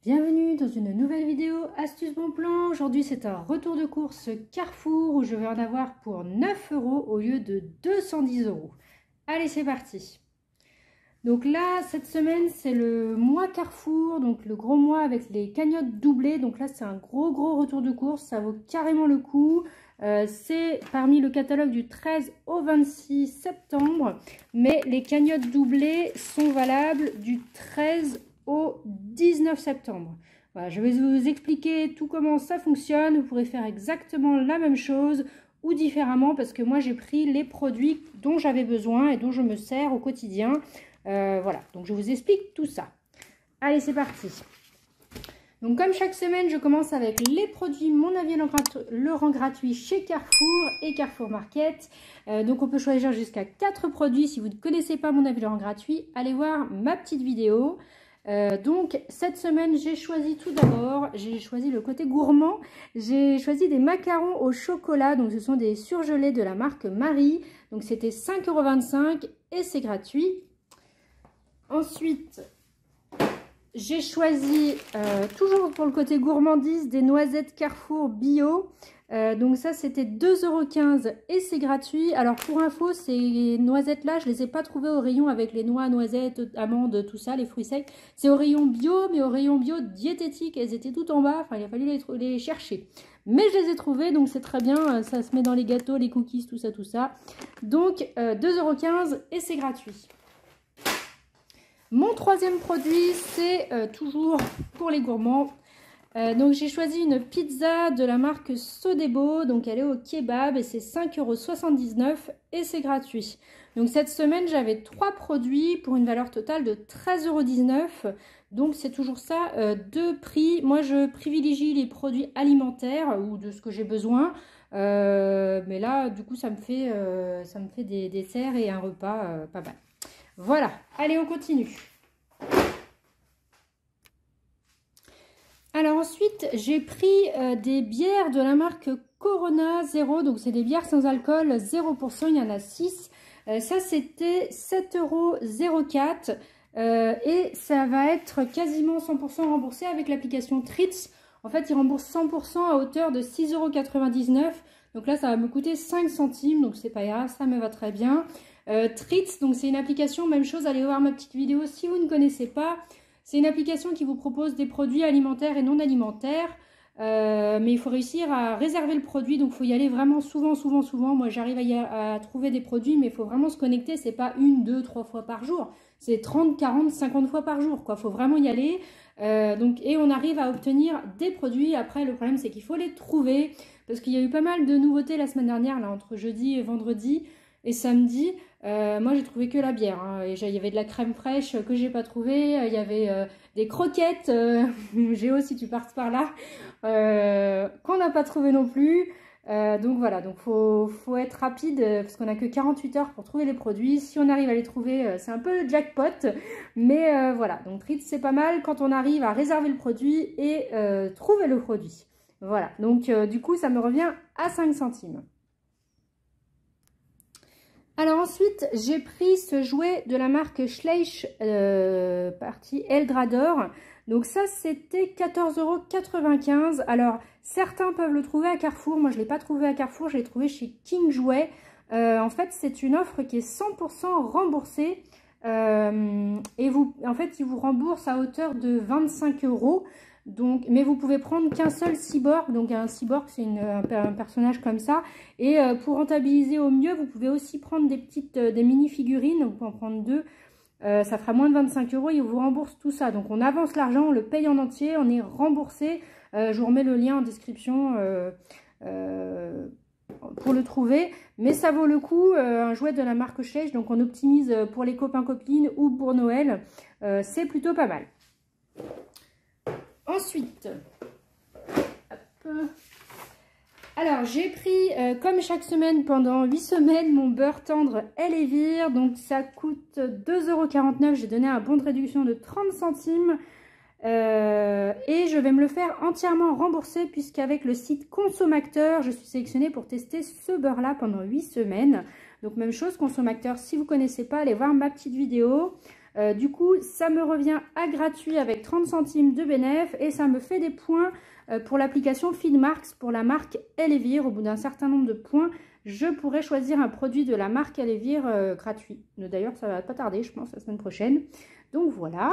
Bienvenue dans une nouvelle vidéo Astuce Bon Plan. Aujourd'hui c'est un retour de course Carrefour où je vais en avoir pour 9 € au lieu de 210 €. Allez, c'est parti. Donc là cette semaine c'est le mois Carrefour, donc le gros mois avec les cagnottes doublées. Donc là c'est un gros retour de course, ça vaut carrément le coup. C'est parmi le catalogue du 13 au 26 septembre, mais les cagnottes doublées sont valables du 13 au 19 septembre. Voilà, je vais vous expliquer tout comment ça fonctionne. Vous pourrez faire exactement la même chose ou différemment parce que moi j'ai pris les produits dont j'avais besoin et dont je me sers au quotidien. Voilà, donc je vous explique tout ça. Allez, c'est parti. Donc comme chaque semaine, je commence avec les produits Mon Avis le rang gratuit chez Carrefour et Carrefour Market. Donc on peut choisir jusqu'à 4 produits. Si vous ne connaissez pas Mon Avis le rang gratuit, allez voir ma petite vidéo. Donc cette semaine j'ai choisi tout d'abord, j'ai choisi le côté gourmand, j'ai choisi des macarons au chocolat, donc ce sont des surgelés de la marque Marie, donc c'était 5,25 € et c'est gratuit. Ensuite j'ai choisi toujours pour le côté gourmandise des noisettes Carrefour bio. Donc ça c'était 2,15 € et c'est gratuit. Alors pour info, ces noisettes là je les ai pas trouvées au rayon avec les noix, noisettes, amandes, tout ça, les fruits secs. C'est au rayon bio, mais au rayon bio diététique, elles étaient toutes en bas, enfin il a fallu les chercher. Mais je les ai trouvées, donc c'est très bien, ça se met dans les gâteaux, les cookies, tout ça. Donc 2,15 € et c'est gratuit. Mon troisième produit, c'est toujours pour les gourmands. Donc j'ai choisi une pizza de la marque Sodebo, donc elle est au kebab et c'est 5,79 € et c'est gratuit. Donc cette semaine j'avais 3 produits pour une valeur totale de 13,19 €. Donc c'est toujours ça, deux prix. Moi je privilégie les produits alimentaires ou de ce que j'ai besoin. Mais là du coup ça me fait des desserts et un repas pas mal. Voilà, allez on continue. Alors ensuite, j'ai pris des bières de la marque Corona Zero. Donc c'est des bières sans alcool, 0%, il y en a 6. Ça c'était 7,04 € et ça va être quasiment 100% remboursé avec l'application Tritz. En fait, il rembourse 100% à hauteur de 6,99 €. Donc là, ça va me coûter 5 centimes, donc c'est pas grave, ça me va très bien. Tritz, donc c'est une application, même chose, allez voir ma petite vidéo si vous ne connaissez pas. C'est une application qui vous propose des produits alimentaires et non alimentaires, mais il faut réussir à réserver le produit, donc il faut y aller vraiment souvent. Moi j'arrive à trouver des produits, mais il faut vraiment se connecter, c'est pas 1, 2, 3 fois par jour, c'est 30, 40, 50 fois par jour, quoi. Il faut vraiment y aller, et on arrive à obtenir des produits. Après le problème c'est qu'il faut les trouver, parce qu'il y a eu pas mal de nouveautés la semaine dernière, là entre jeudi et vendredi et samedi. Moi j'ai trouvé que la bière, hein. Et il y avait de la crème fraîche que j'ai pas trouvé, il y avait des croquettes, Géo si tu passes par là, qu'on n'a pas trouvé non plus. Donc voilà, donc faut être rapide parce qu'on n'a que 48 heures pour trouver les produits. Si on arrive à les trouver, c'est un peu le jackpot, mais voilà, donc Tritz c'est pas mal quand on arrive à réserver le produit et trouver le produit. Voilà, donc du coup ça me revient à 5 centimes. Alors ensuite, j'ai pris ce jouet de la marque Schleich, partie Eldrador. Donc ça, c'était 14,95 €. Alors, certains peuvent le trouver à Carrefour. Moi, je ne l'ai pas trouvé à Carrefour, je l'ai trouvé chez King Jouet. En fait, c'est une offre qui est 100% remboursée. Et en fait, ils vous remboursent à hauteur de 25 €. Donc, mais vous pouvez prendre qu'un seul cyborg. Donc un cyborg c'est un personnage comme ça. Et pour rentabiliser au mieux, vous pouvez aussi prendre des mini figurines. Vous pouvez en prendre 2. Ça fera moins de 25 €. Ils vous remboursent tout ça. Donc on avance l'argent, on le paye en entier, on est remboursé. Je vous remets le lien en description pour le trouver. Mais ça vaut le coup, un jouet de la marque Schleich. Donc on optimise pour les copains-copines ou pour Noël. C'est plutôt pas mal. Ensuite, alors j'ai pris comme chaque semaine pendant 8 semaines mon beurre tendre Elevir. Donc ça coûte 2,49 €. J'ai donné un bon de réduction de 30 centimes. Et je vais me le faire entièrement rembourser puisqu'avec le site Consomacteur, je suis sélectionnée pour tester ce beurre là pendant 8 semaines. Donc même chose, Consomacteur, si vous ne connaissez pas, allez voir ma petite vidéo. Du coup, ça me revient à gratuit avec 30 centimes de bénéf et ça me fait des points pour l'application Feedmarks pour la marque Elevir. Au bout d'un certain nombre de points, je pourrais choisir un produit de la marque Elevir gratuit. D'ailleurs, ça va pas tarder, je pense, la semaine prochaine. Donc voilà.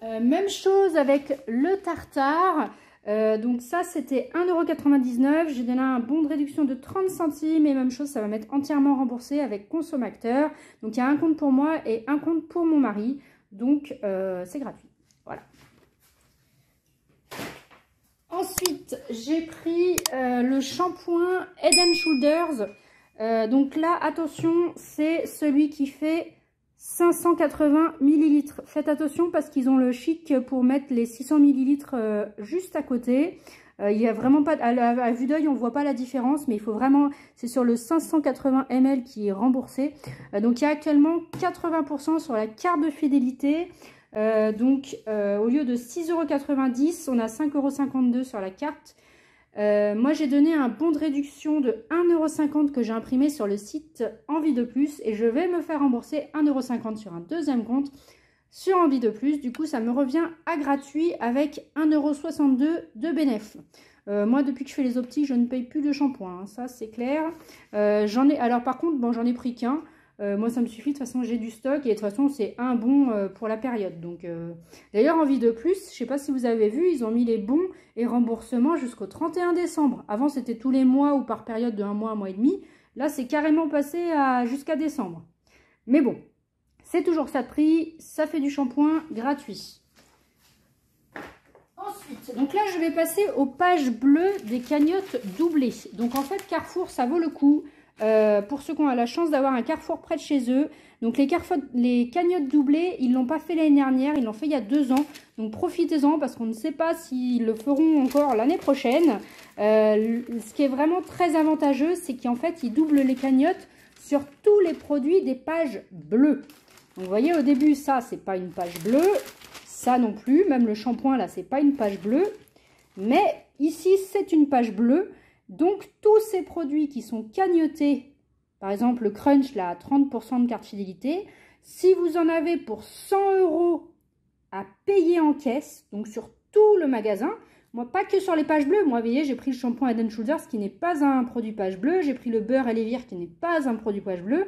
Même chose avec le tartare. Donc ça, c'était 1,99 €. J'ai donné un bon de réduction de 30 centimes. Et même chose, ça va m'être entièrement remboursé avec consommateur. Donc il y a un compte pour moi et un compte pour mon mari. Donc c'est gratuit. Voilà. Ensuite, j'ai pris le shampoing Head & Shoulders. Donc là, attention, c'est celui qui fait 580 ml. Faites attention parce qu'ils ont le chic pour mettre les 600 ml juste à côté. Il y a vraiment pas, à vue d'œil, on ne voit pas la différence, mais il faut vraiment, c'est sur le 580 ml qui est remboursé. Donc il y a actuellement 80% sur la carte de fidélité. Au lieu de 6,90 €, on a 5,52 € sur la carte. Moi, j'ai donné un bon de réduction de 1,50 € que j'ai imprimé sur le site Envie de Plus et je vais me faire rembourser 1,50 € sur un deuxième compte sur Envie de Plus. Du coup, ça me revient à gratuit avec 1,62 € de bénéf. Moi, depuis que je fais les optiques, je ne paye plus de shampoing, hein, ça c'est clair. Alors par contre, bon, j'en ai pris qu'un. Moi ça me suffit, de toute façon j'ai du stock et de toute façon c'est un bon pour la période. Donc d'ailleurs Envie de Plus, je sais pas si vous avez vu, ils ont mis les bons et remboursements jusqu'au 31 décembre. Avant c'était tous les mois ou par période de un mois et demi. Là c'est carrément passé jusqu'à décembre. Mais bon, c'est toujours ça de prix, ça fait du shampoing gratuit. Ensuite, donc là je vais passer aux pages bleues des cagnottes doublées. Donc en fait Carrefour ça vaut le coup. Pour ceux qui ont la chance d'avoir un Carrefour près de chez eux. Donc les cagnottes doublées, ils ne l'ont pas fait l'année dernière, ils l'ont fait il y a 2 ans. Donc profitez-en parce qu'on ne sait pas s'ils le feront encore l'année prochaine. Ce qui est vraiment très avantageux, c'est qu'en fait, ils doublent les cagnottes sur tous les produits des pages bleues. Donc vous voyez, au début, ça, c'est pas une page bleue. Ça non plus, même le shampoing, là, c'est pas une page bleue. Mais ici, c'est une page bleue. Donc, tous ces produits qui sont cagnotés, par exemple le Crunch, là, à 30% de carte fidélité, si vous en avez pour 100 € à payer en caisse, donc sur tout le magasin, moi, pas que sur les pages bleues, moi, vous voyez, j'ai pris le shampoing Head & Shoulders qui n'est pas un produit page bleue, j'ai pris le beurre Elevir qui n'est pas un produit page bleue.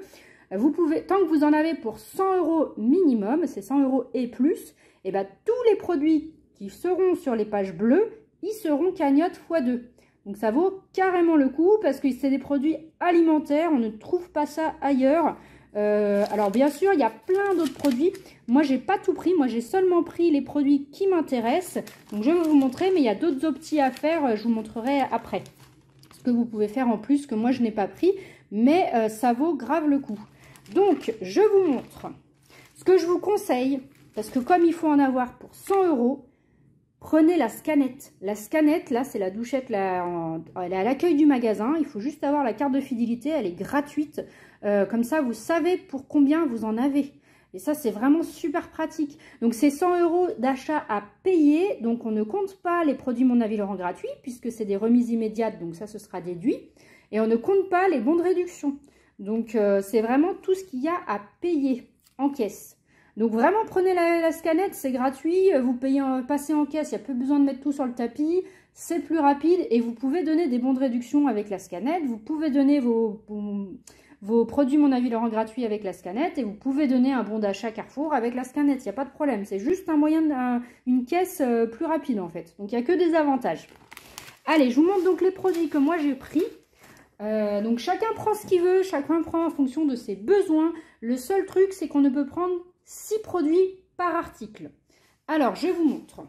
Vous pouvez, tant que vous en avez pour 100 € minimum, c'est 100 € et plus, et bien tous les produits qui seront sur les pages bleues, ils seront cagnottes x2. Donc ça vaut carrément le coup parce que c'est des produits alimentaires, on ne trouve pas ça ailleurs. Alors bien sûr, il y a plein d'autres produits. Moi, j'ai pas tout pris, moi j'ai seulement pris les produits qui m'intéressent. Donc je vais vous montrer, mais il y a d'autres optis à faire, je vous montrerai après. Ce que vous pouvez faire en plus que moi je n'ai pas pris, mais ça vaut grave le coup. Donc je vous montre ce que je vous conseille, parce que comme il faut en avoir pour 100 €, prenez la scanette. La scanette, là, c'est la douchette, là, elle est à l'accueil du magasin. Il faut juste avoir la carte de fidélité, elle est gratuite. Comme ça, vous savez pour combien vous en avez. Et ça, c'est vraiment super pratique. Donc, c'est 100 € d'achat à payer. Donc, on ne compte pas les produits Mon Avis Laurent gratuits, puisque c'est des remises immédiates. Donc, ça, ce sera déduit. Et on ne compte pas les bons de réduction. Donc, c'est vraiment tout ce qu'il y a à payer en caisse. Donc vraiment prenez la scanette, c'est gratuit, vous payez, passez en caisse, il n'y a plus besoin de mettre tout sur le tapis, c'est plus rapide et vous pouvez donner des bons de réduction avec la scanette, vous pouvez donner vos produits Mon Avis Laurent gratuits avec la scanette et vous pouvez donner un bon d'achat Carrefour avec la scanette, il n'y a pas de problème, c'est juste un moyen, une caisse plus rapide en fait, donc il n'y a que des avantages. Allez, je vous montre donc les produits que moi j'ai pris. Donc chacun prend ce qu'il veut, chacun prend en fonction de ses besoins, le seul truc c'est qu'on ne peut prendre 6 produits par article. Alors, je vous montre.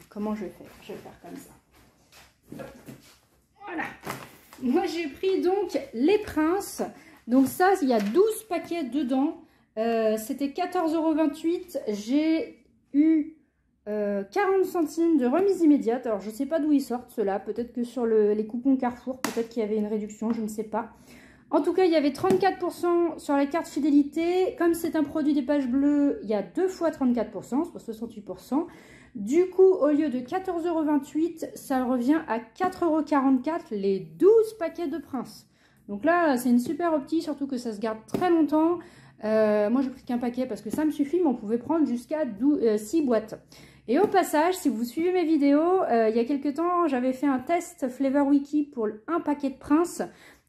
Comment je vais faire? Je vais faire comme ça. Voilà. Moi, j'ai pris donc les Princes. Donc ça, il y a 12 paquets dedans. C'était 14,28 €. J'ai eu 40 centimes de remise immédiate. Alors, je ne sais pas d'où ils sortent, ceux-là. Peut-être que sur les coupons Carrefour, peut-être qu'il y avait une réduction, je ne sais pas. En tout cas, il y avait 34% sur la carte fidélité. Comme c'est un produit des pages bleues, il y a 2 fois 34%, soit 68%. Du coup, au lieu de 14,28 €, ça revient à 4,44 € les 12 paquets de Princes. Donc là, c'est une super opti, surtout que ça se garde très longtemps. Moi, je n'ai pris qu'un paquet parce que ça me suffit, mais on pouvait prendre jusqu'à 6 boîtes. Et au passage, si vous suivez mes vidéos, il y a quelques temps, j'avais fait un test Flavor Wiki pour un paquet de Prince,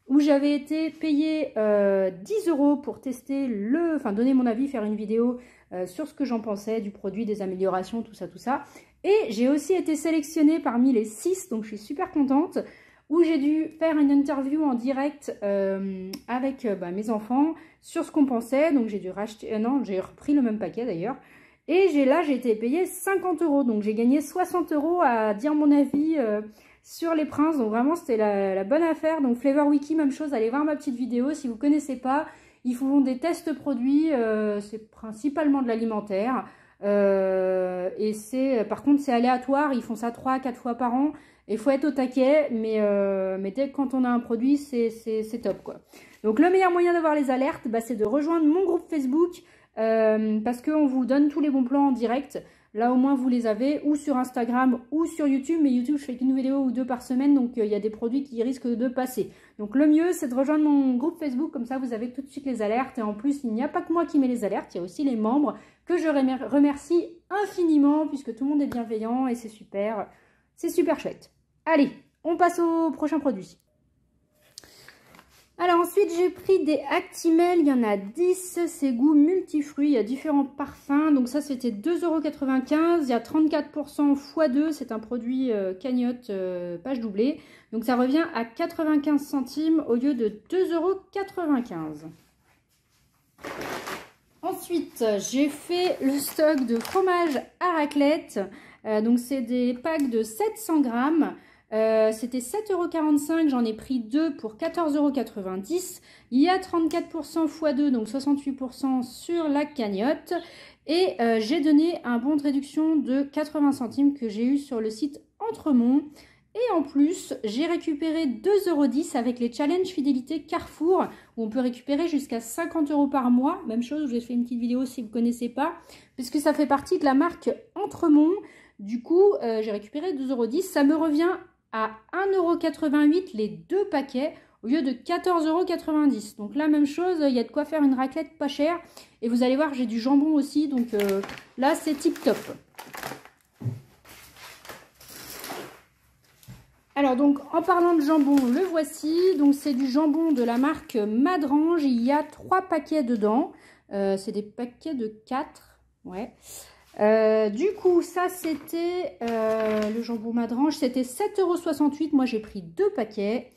où j'avais été payée 10 € pour tester donner mon avis, faire une vidéo sur ce que j'en pensais, du produit, des améliorations, tout ça, tout ça. Et j'ai aussi été sélectionnée parmi les 6, donc je suis super contente, où j'ai dû faire une interview en direct avec mes enfants sur ce qu'on pensait. Donc j'ai dû racheter, j'ai repris le même paquet d'ailleurs. Et j'ai été payée 50 €, donc j'ai gagné 60 € à dire mon avis sur les Princes. Donc vraiment c'était la bonne affaire. Donc Flavor Wiki, même chose, allez voir ma petite vidéo si vous ne connaissez pas. Ils font des tests produits, c'est principalement de l'alimentaire. Et par contre c'est aléatoire, ils font ça 3 à 4 fois par an. Il faut être au taquet, mais dès que quand on a un produit, c'est top, quoi. Donc le meilleur moyen d'avoir les alertes, c'est de rejoindre mon groupe Facebook. Parce qu'on vous donne tous les bons plans en direct. Là au moins vous les avez, ou sur Instagram ou sur YouTube. Mais YouTube, je fais qu'une vidéo ou 2 par semaine, donc il y a des produits qui risquent de passer. Donc le mieux, c'est de rejoindre mon groupe Facebook, comme ça vous avez tout de suite les alertes. Et en plus, il n'y a pas que moi qui mets les alertes, il y a aussi les membres que je remercie infiniment, puisque tout le monde est bienveillant et c'est super chouette. Allez, on passe au prochain produit. Alors ensuite, j'ai pris des Actimel, il y en a 10, c'est goût multifruits, il y a différents parfums. Donc ça, c'était 2,95 €, il y a 34% x2, c'est un produit cagnotte page doublée. Donc ça revient à 95 centimes au lieu de 2,95 €. Ensuite, j'ai fait le stock de fromage à raclette. Donc c'est des packs de 700 grammes. C'était 7,45 €, j'en ai pris 2 pour 14,90 €. Il y a 34% x2, donc 68% sur la cagnotte. Et j'ai donné un bon de réduction de 80 centimes que j'ai eu sur le site Entremont. Et en plus, j'ai récupéré 2,10 € avec les challenges fidélité Carrefour, où on peut récupérer jusqu'à 50 € par mois. Même chose, je vous ai fait une petite vidéo si vous ne connaissez pas, puisque ça fait partie de la marque Entremont. Du coup, j'ai récupéré 2,10 €. Ça me revient à 1,88 € les 2 paquets au lieu de 14,90 €. Donc là, même chose, il y a de quoi faire une raclette pas chère. Et vous allez voir, j'ai du jambon aussi, donc là, c'est tip top. Alors donc, en parlant de jambon, le voici. Donc c'est du jambon de la marque Madrange. Il y a 3 paquets dedans. C'est des paquets de 4. Ouais. Du coup, ça c'était le jambon Madrange, c'était 7,68 €. Moi j'ai pris 2 paquets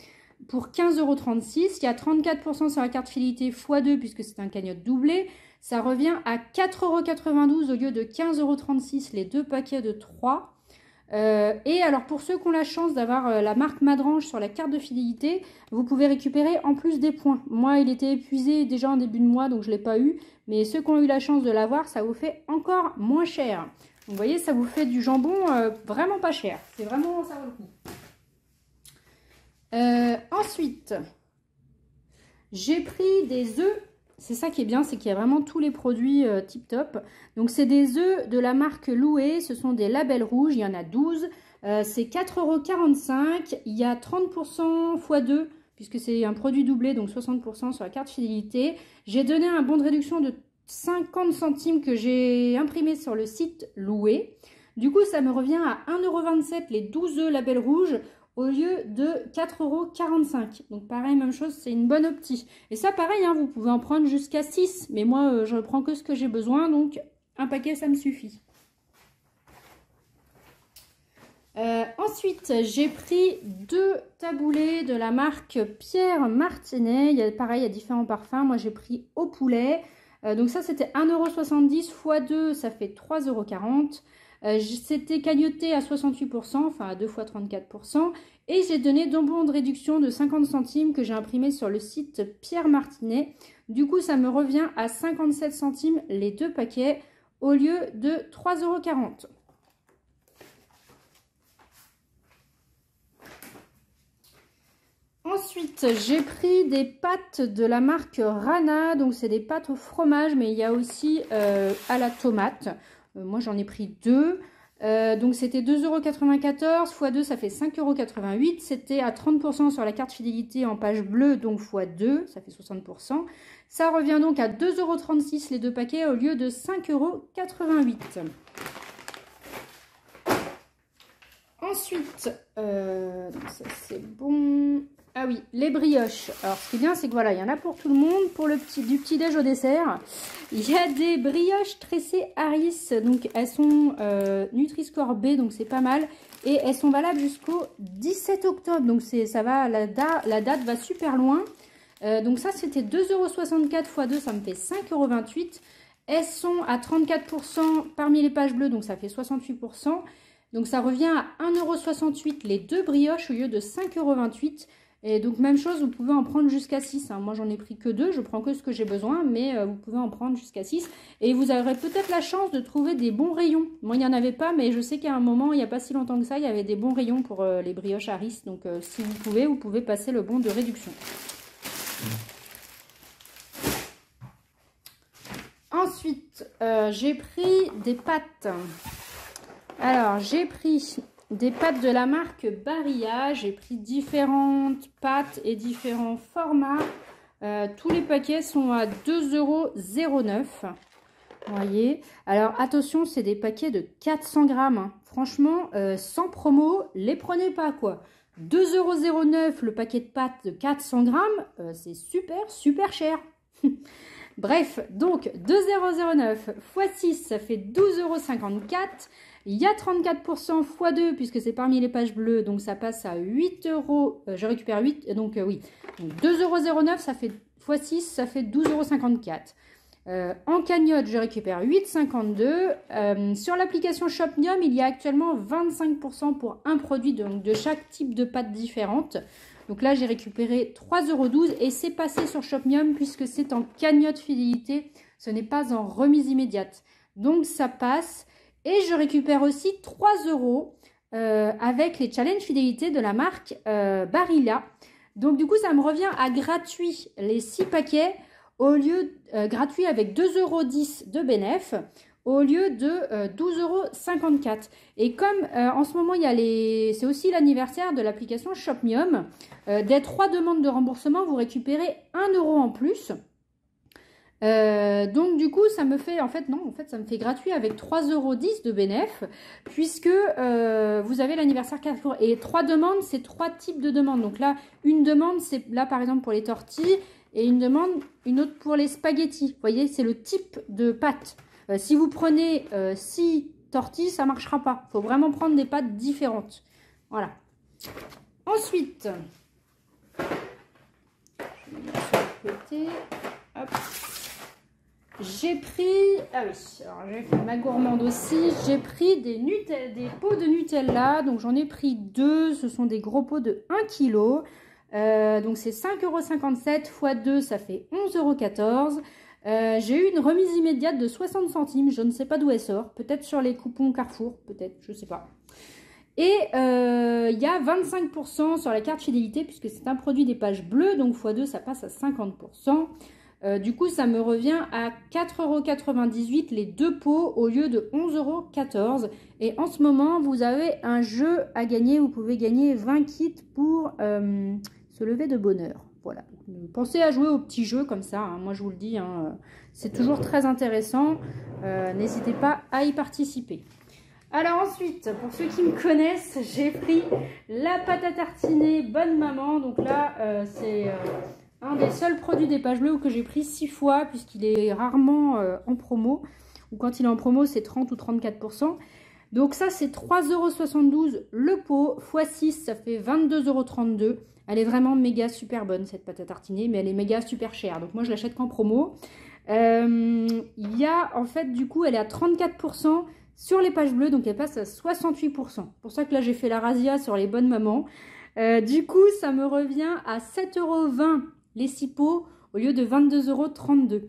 pour 15,36 €. Il y a 34% sur la carte fidélité x2 puisque c'est un cagnotte doublé. Ça revient à 4,92 € au lieu de 15,36 € les 2 paquets de 3. Et alors pour ceux qui ont la chance d'avoir la marque Madrange sur la carte de fidélité, vous pouvez récupérer en plus des points. Moi il était épuisé déjà en début de mois donc je ne l'ai pas eu, mais ceux qui ont eu la chance de l'avoir, ça vous fait encore moins cher. Donc vous voyez, ça vous fait du jambon vraiment pas cher, c'est vraiment, ça vaut le coup. Ensuite, j'ai pris des œufs. C'est ça qui est bien, c'est qu'il y a vraiment tous les produits tip top. Donc c'est des œufs de la marque Loué, ce sont des labels rouges, il y en a 12. C'est 4,45 €, il y a 30% x2, puisque c'est un produit doublé, donc 60% sur la carte fidélité. J'ai donné un bon de réduction de 50 centimes que j'ai imprimé sur le site Loué. Du coup, ça me revient à 1,27 € les 12 œufs label rouge, au lieu de 4,45 €. Donc pareil, même chose, c'est une bonne opti. Et ça pareil, hein, vous pouvez en prendre jusqu'à 6. Mais moi, je ne prends que ce que j'ai besoin. Donc un paquet, ça me suffit. Ensuite, j'ai pris 2 taboulés de la marque Pierre Martinet. Pareil, il y a différents parfums. Moi, j'ai pris au poulet. Donc ça, c'était 1,70 € x2, ça fait 3,40 €. C'était cagnoté à 68%, enfin à 2 fois 34%. Et j'ai donné d'un bon de réduction de 50 centimes que j'ai imprimé sur le site Pierre Martinet. Du coup, ça me revient à 57 centimes les 2 paquets au lieu de 3,40 €. Ensuite, j'ai pris des pâtes de la marque Rana. Donc, c'est des pâtes au fromage, mais il y a aussi à la tomate. Moi, j'en ai pris 2. Donc c'était 2,94 € x 2, ça fait 5,88 €. C'était à 30% sur la carte fidélité en page bleue, donc x 2, ça fait 60%. Ça revient donc à 2,36 € les deux paquets au lieu de 5,88 €. Ensuite, donc ça c'est bon. Ah oui, les brioches. Alors ce qui est bien, c'est que voilà, il y en a pour tout le monde, pour du petit déj au dessert. Il y a des brioches tressées Harris, donc elles sont Nutri-Score B, donc c'est pas mal. Et elles sont valables jusqu'au 17 octobre, donc ça va, la date va super loin. Donc ça c'était 2,64 € x 2, ça me fait 5,28 €. Elles sont à 34% parmi les pages bleues, donc ça fait 68%. Donc ça revient à 1,68 € les deux brioches au lieu de 5,28 €. Et donc même chose, vous pouvez en prendre jusqu'à 6. Hein. Moi j'en ai pris que 2, je prends que ce que j'ai besoin, mais vous pouvez en prendre jusqu'à 6. Et vous aurez peut-être la chance de trouver des bons rayons. Moi il n'y en avait pas, mais je sais qu'à un moment, il n'y a pas si longtemps que ça, il y avait des bons rayons pour les brioches Harris. Donc si vous pouvez passer le bon de réduction. Ensuite, j'ai pris des pâtes. Alors, j'ai pris des pâtes de la marque Barilla. J'ai pris différentes pâtes et différents formats. Tous les paquets sont à 2,09 €. Vous voyez. Alors, attention, c'est des paquets de 400 grammes. Hein. Franchement, sans promo, les prenez pas, quoi. 2,09 € le paquet de pâtes de 400 grammes. C'est super, super cher. Bref, donc 2,09 x 6, ça fait 12,54 €. Il y a 34% x 2 puisque c'est parmi les pages bleues, donc ça passe à 8 €. Je récupère 8, donc oui. Donc 2,09 €, ça fait x 6, ça fait 12,54 €. En cagnotte, je récupère 8,52 €. Sur l'application Shopmium, il y a actuellement 25% pour un produit de chaque type de pâte différente. Donc là, j'ai récupéré 3,12 € et c'est passé sur Shopmium puisque c'est en cagnotte fidélité. Ce n'est pas en remise immédiate. Donc ça passe. Et je récupère aussi 3 € avec les challenges fidélité de la marque Barilla. Donc du coup, ça me revient à gratuit les 6 paquets au lieu gratuit avec 2,10 € de bénéf au lieu de 12,54 €. Et comme en ce moment, c'est aussi l'anniversaire de l'application Shopmium, des 3 demandes de remboursement, vous récupérez 1 € en plus. Donc du coup ça me fait ça me fait gratuit avec 3,10 € de bénéf puisque vous avez l'anniversaire Carrefour et 3 demandes, c'est 3 types de demandes. Donc là une demande c'est là par exemple pour les tortilles et une autre pour les spaghettis. Vous voyez, c'est le type de pâte. Si vous prenez 6 tortilles, ça marchera pas. Il faut vraiment prendre des pâtes différentes. Voilà. Ensuite, je vais mettre sur le côté. Hop. J'ai pris, ah oui, alors j'ai fait ma gourmande aussi, j'ai pris des pots de Nutella, donc j'en ai pris 2, ce sont des gros pots de 1 kg, donc c'est 5,57 € x 2, ça fait 11,14 €. J'ai eu une remise immédiate de 60 centimes, je ne sais pas d'où elle sort, peut-être sur les coupons Carrefour, peut-être, je ne sais pas. Et il y a 25% sur la carte fidélité, puisque c'est un produit des pages bleues, donc x 2, ça passe à 50%. Du coup, ça me revient à 4,98 € les 2 pots au lieu de 11,14 €. Et en ce moment, vous avez un jeu à gagner. Vous pouvez gagner 20 kits pour se lever de bonne heure. Voilà. Pensez à jouer aux petits jeux comme ça. Hein. Moi, je vous le dis, hein, c'est toujours très intéressant. N'hésitez pas à y participer. Alors ensuite, pour ceux qui me connaissent, j'ai pris la pâte à tartiner Bonne Maman. Donc là, c'est... un des seuls produits des pages bleues que j'ai pris 6 fois puisqu'il est rarement en promo. Ou quand il est en promo, c'est 30 ou 34%. Donc ça, c'est 3,72 € le pot. X 6, ça fait 22,32 €. Elle est vraiment méga super bonne, cette pâte à tartiner. Mais elle est méga super chère. Donc moi, je l'achète qu'en promo. Il y a, en fait, du coup, elle est à 34% sur les pages bleues. Donc elle passe à 68%. C'est pour ça que là, j'ai fait la razzia sur les Bonnes Mamans. Du coup, ça me revient à 7,20 € les 6 pots au lieu de 22,32 €.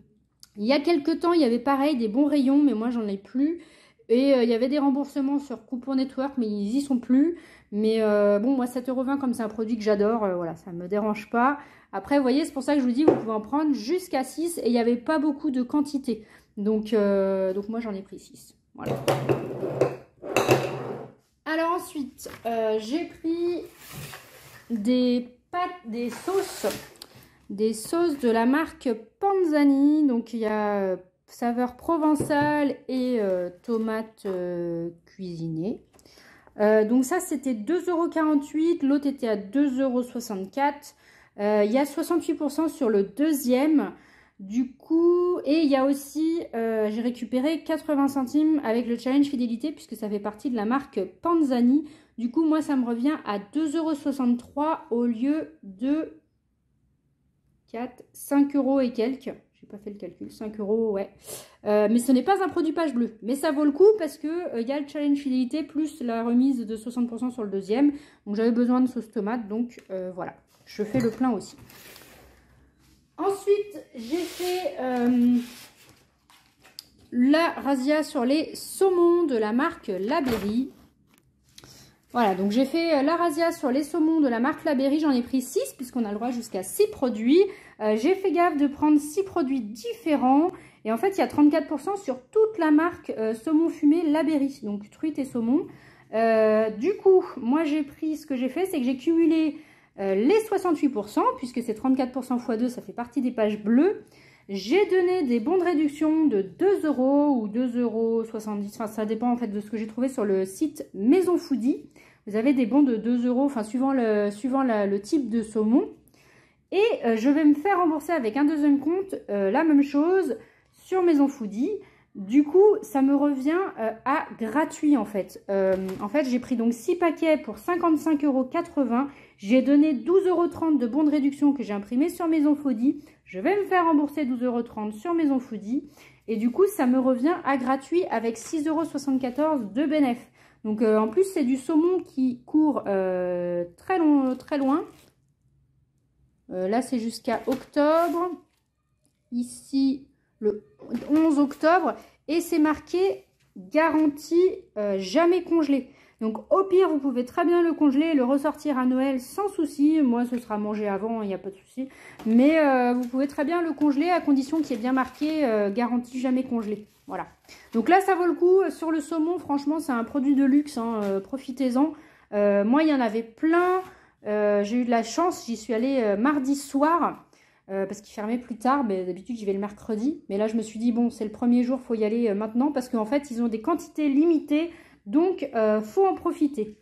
Il y a quelques temps, il y avait pareil des bons rayons, mais moi j'en ai plus. Et il y avait des remboursements sur Coupon Network, mais ils y sont plus. Mais bon, moi 7,20 € comme c'est un produit que j'adore, voilà, ça ne me dérange pas. Après, vous voyez, c'est pour ça que je vous dis, vous pouvez en prendre jusqu'à 6 et il n'y avait pas beaucoup de quantité. Donc moi j'en ai pris 6. Voilà. Ensuite, j'ai pris des sauces de la marque Panzani. Donc il y a saveur provençale et tomate cuisinée. Donc ça c'était 2,48 €, l'autre était à 2,64 €. Il y a 68% sur le deuxième. Du coup, et il y a aussi, j'ai récupéré 80 centimes avec le challenge fidélité puisque ça fait partie de la marque Panzani. Du coup, moi, ça me revient à 2,63 € au lieu de 5 € et quelques. J'ai pas fait le calcul, 5 €, ouais. Mais ce n'est pas un produit page bleue. Mais ça vaut le coup parce que il y a le challenge fidélité plus la remise de 60% sur le deuxième. Donc j'avais besoin de sauce tomate, donc voilà. Je fais le plein aussi. Ensuite, j'ai fait la razzia sur les saumons de la marque Labéry. Voilà, donc j'ai fait la razzia sur les saumons de la marque Labéry. J'en ai pris 6 puisqu'on a le droit jusqu'à 6 produits. J'ai fait gaffe de prendre 6 produits différents. Et en fait, il y a 34% sur toute la marque saumon fumé Labéry. Donc truite et saumon. Du coup, moi j'ai pris, ce que j'ai fait, c'est que j'ai cumulé les 68%, puisque c'est 34% x 2, ça fait partie des pages bleues. J'ai donné des bons de réduction de 2 € ou 2,70 €. Enfin, ça dépend en fait de ce que j'ai trouvé sur le site Maison Foodie. Vous avez des bons de 2 €, enfin suivant le type de saumon. Et je vais me faire rembourser avec un deuxième compte la même chose sur Maison Foodie. Du coup, ça me revient à gratuit en fait. En fait, j'ai pris donc 6 paquets pour 55,80 €. J'ai donné 12,30 € de bons de réduction que j'ai imprimé sur Maison Foodie. Je vais me faire rembourser 12,30 € sur Maison Foodie. Et du coup, ça me revient à gratuit avec 6,74 € de bénéf. Donc en plus, c'est du saumon qui court très loin. Là, c'est jusqu'à octobre. Ici, le 11 octobre. Et c'est marqué garantie jamais congelé. Donc au pire, vous pouvez très bien le congeler et le ressortir à Noël sans souci. Moi, ce sera mangé avant, il n'y a pas de souci. Mais vous pouvez très bien le congeler à condition qu'il y ait bien marqué garantie jamais congelé. Voilà. Donc là, ça vaut le coup. Sur le saumon, franchement, c'est un produit de luxe. Hein, profitez-en. Moi, il y en avait plein. J'ai eu de la chance. J'y suis allée mardi soir. Parce qu'il fermait plus tard, mais d'habitude j'y vais le mercredi. Mais là je me suis dit bon c'est le premier jour, faut y aller maintenant parce qu'en fait ils ont des quantités limitées, donc faut en profiter.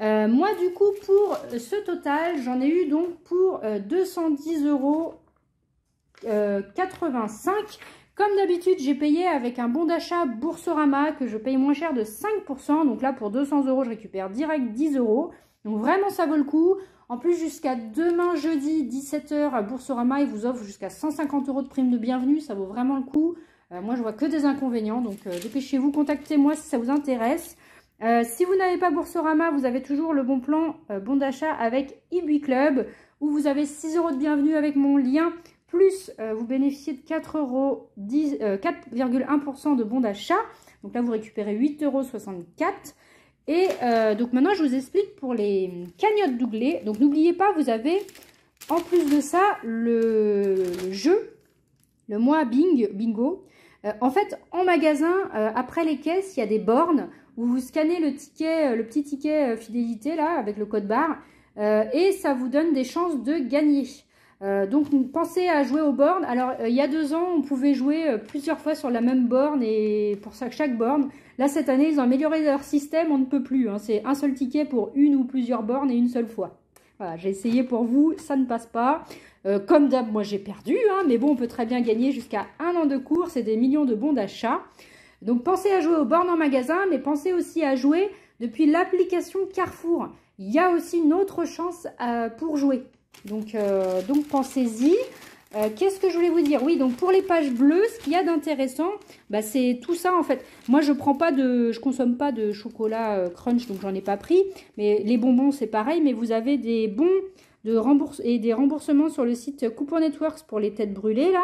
Moi du coup pour ce total, j'en ai eu donc pour 210,85 €. Comme d'habitude j'ai payé avec un bon d'achat Boursorama que je paye moins cher de 5%. Donc là pour 200 € je récupère direct 10 €. Donc vraiment ça vaut le coup. En plus, jusqu'à demain, jeudi, 17 h, à Boursorama, ils vous offrent jusqu'à 150 € de prime de bienvenue. Ça vaut vraiment le coup. Moi, je vois que des inconvénients. Donc, dépêchez-vous, contactez-moi si ça vous intéresse. Si vous n'avez pas Boursorama, vous avez toujours le bon plan, bon d'achat avec eBuy Club, où vous avez 6 € de bienvenue avec mon lien. Plus, vous bénéficiez de 4,1% de bon d'achat. Donc là, vous récupérez 8,64 €. Et donc maintenant, je vous explique pour les cagnottes doublées. Donc n'oubliez pas, vous avez en plus de ça le jeu, le mois bingo. En fait, en magasin, après les caisses, il y a des bornes où vous scannez le petit ticket fidélité là avec le code barre et ça vous donne des chances de gagner. Donc pensez à jouer aux bornes. Alors il y a 2 ans on pouvait jouer plusieurs fois sur la même borne et pour ça chaque borne. Là cette année ils ont amélioré leur système, on ne peut plus. Hein. C'est un seul ticket pour une ou plusieurs bornes et une seule fois. Voilà, j'ai essayé pour vous, ça ne passe pas. Comme d'hab, moi j'ai perdu, hein, mais bon on peut très bien gagner jusqu'à 1 an de course et des millions de bons d'achat. Donc pensez à jouer aux bornes en magasin, mais pensez aussi à jouer depuis l'application Carrefour. Il y a aussi une autre chance pour jouer. Donc pensez-y. Qu'est-ce que je voulais vous dire? Oui, donc pour les pages bleues, ce qu'il y a d'intéressant, bah, c'est tout ça en fait. Moi, je consomme pas de chocolat crunch, donc j'en ai pas pris. Mais les bonbons, c'est pareil. Mais vous avez des bons et des remboursements sur le site Coupon Networks pour les têtes brûlées là.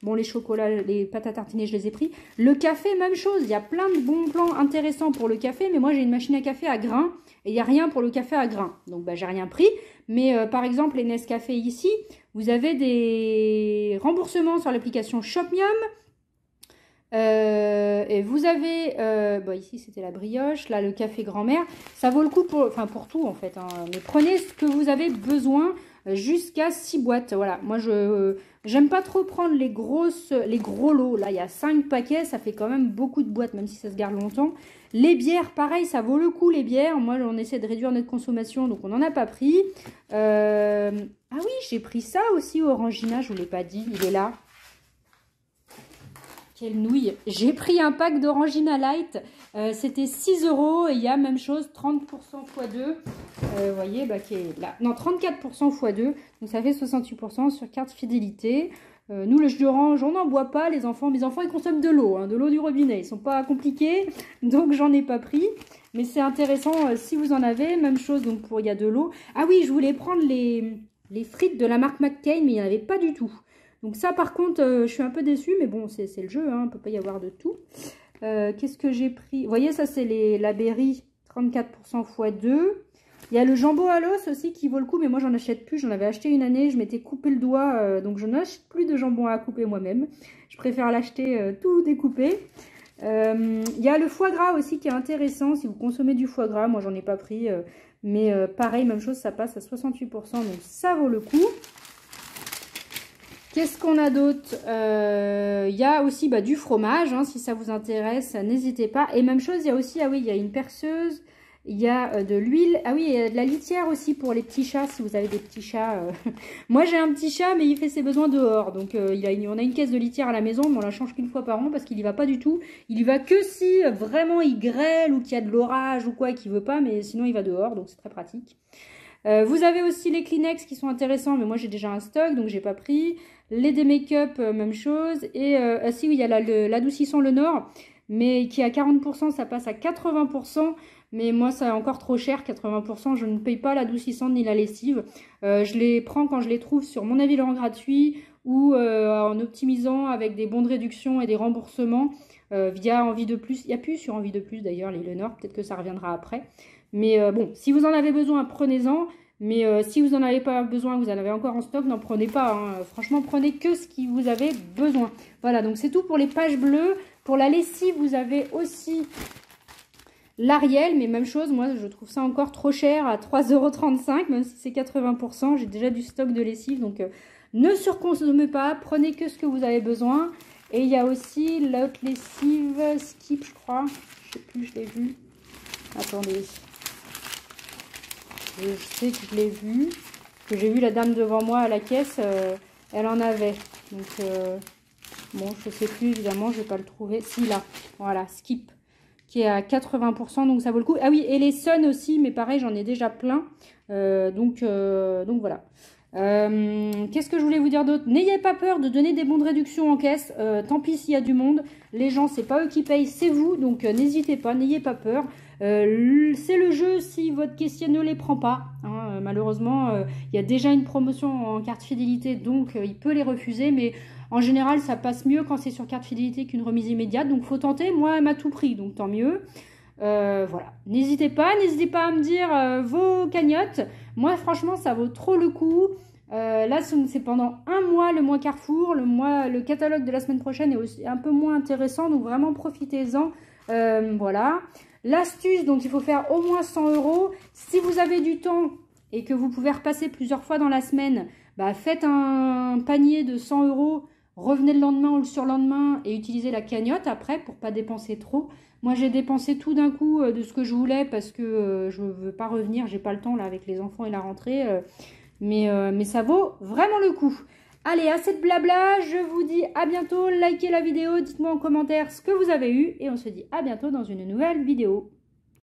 Bon, les chocolats, les pâtes à tartiner, je les ai pris. Le café, même chose. Il y a plein de bons plans intéressants pour le café, mais moi j'ai une machine à café à grains et il n'y a rien pour le café à grains. Donc bah, j'ai rien pris. Mais par exemple, les Nescafé ici, vous avez des remboursements sur l'application Shopmium. Et vous avez, bon, ici c'était la brioche, là le café grand-mère. Ça vaut le coup pour tout en fait, hein. Mais prenez ce que vous avez besoin jusqu'à 6 boîtes. Voilà, moi j'aime pas trop prendre les gros lots. Là il y a 5 paquets, ça fait quand même beaucoup de boîtes, même si ça se garde longtemps. Les bières, pareil, ça vaut le coup les bières. Moi on essaie de réduire notre consommation, donc on n'en a pas pris. Ah oui, j'ai pris ça aussi au Orangina, je vous l'ai pas dit, il est là. Quelle nouille! J'ai pris un pack d'Orangina Light. C'était 6 €. Et il y a même chose, 30% x 2. Vous voyez, bah, qui est là. Non, 34% x 2. Donc ça fait 68% sur carte fidélité. Nous, le jus d'orange, on n'en boit pas. Les enfants, mes enfants, ils consomment de l'eau. Hein, de l'eau du robinet. Ils ne sont pas compliqués. Donc j'en ai pas pris. Mais c'est intéressant si vous en avez. Même chose, donc pour il y a de l'eau. Ah oui, je voulais prendre les frites de la marque McCain, mais il n'y en avait pas du tout. Donc ça, par contre, je suis un peu déçue, mais bon, c'est le jeu, hein, on ne peut pas y avoir de tout. Qu'est-ce que j'ai pris? Vous voyez, ça, c'est la Berry, 34% x 2. Il y a le jambon à l'os aussi qui vaut le coup, mais moi, j'en achète plus. J'en avais acheté une année, je m'étais coupé le doigt, donc je n'achète plus de jambon à couper moi-même. Je préfère l'acheter tout découpé. Il y a le foie gras aussi qui est intéressant, si vous consommez du foie gras. Moi, j'en ai pas pris, mais pareil, même chose, ça passe à 68%, donc ça vaut le coup. Qu'est-ce qu'on a d'autre? Il y a aussi du fromage, hein, si ça vous intéresse, n'hésitez pas. Et même chose, il y a aussi, ah oui, il y a une perceuse, il y a de l'huile. Ah oui, il y a de la litière aussi pour les petits chats, si vous avez des petits chats. Moi, j'ai un petit chat, mais il fait ses besoins dehors. Donc, on a une caisse de litière à la maison, mais on la change qu'une fois par an parce qu'il y va pas du tout. Il y va que si vraiment il grêle ou qu'il y a de l'orage ou quoi et qu'il veut pas, mais sinon il va dehors, donc c'est très pratique. Vous avez aussi les Kleenex qui sont intéressants, mais moi j'ai déjà un stock, donc j'ai pas pris. Les Make-up, même chose. Et si, oui, il y a l'adoucissant Le Nord, mais qui est à 40%, ça passe à 80%. Mais moi, ça est encore trop cher, 80%. Je ne paye pas l'adoucissant ni la lessive. Je les prends quand je les trouve sur Mon Avis Laurent gratuit ou en optimisant avec des bons de réduction et des remboursements via Envie de Plus. Il n'y a plus sur Envie de Plus d'ailleurs, les Le Nord. Peut-être que ça reviendra après. Mais bon, si vous en avez besoin, prenez-en. Mais si vous n'en avez pas besoin, vous en avez encore en stock, n'en prenez pas. Hein. Franchement, prenez que ce que vous avez besoin. Voilà, donc c'est tout pour les pages bleues. Pour la lessive, vous avez aussi l'Ariel, mais même chose, moi je trouve ça encore trop cher à 3,35 €, même si c'est 80%. J'ai déjà du stock de lessive, donc ne surconsommez pas, prenez que ce que vous avez besoin. Et il y a aussi l'autre lessive Skip, je crois. Je sais plus, je l'ai vu. Attendez. Je sais que je l'ai vu, que j'ai vu la dame devant moi à la caisse, elle en avait. Donc, bon, je sais plus, évidemment, je vais pas le trouver. Si, là, voilà, Skip, qui est à 80%, donc ça vaut le coup. Ah oui, et les Sun aussi, mais pareil, j'en ai déjà plein. Donc voilà. Qu'est-ce que je voulais vous dire d'autre? N'ayez pas peur de donner des bons de réduction en caisse. Tant pis s'il y a du monde. Les gens, c'est pas eux qui payent, c'est vous. Donc n'hésitez pas, n'ayez pas peur. C'est le jeu si votre caissier ne les prend pas. Hein. Malheureusement, il y a déjà une promotion en carte fidélité, donc il peut les refuser. Mais en général, ça passe mieux quand c'est sur carte fidélité qu'une remise immédiate. Donc faut tenter. Moi, elle m'a tout pris, donc tant mieux. Voilà, n'hésitez pas à me dire vos cagnottes. Moi franchement ça vaut trop le coup. Là c'est pendant un mois le mois Carrefour. Le catalogue de la semaine prochaine est aussi un peu moins intéressant, donc vraiment profitez-en. Voilà, l'astuce, donc il faut faire au moins 100 €. Si vous avez du temps et que vous pouvez repasser plusieurs fois dans la semaine, faites un panier de 100 €. Revenez le lendemain ou le surlendemain et utilisez la cagnotte après pour pas dépenser trop. Moi, j'ai dépensé tout d'un coup de ce que je voulais parce que je ne veux pas revenir. J'ai pas le temps là avec les enfants et la rentrée. Mais ça vaut vraiment le coup. Allez, assez de blabla. Je vous dis à bientôt. Likez la vidéo. Dites-moi en commentaire ce que vous avez eu. Et on se dit à bientôt dans une nouvelle vidéo.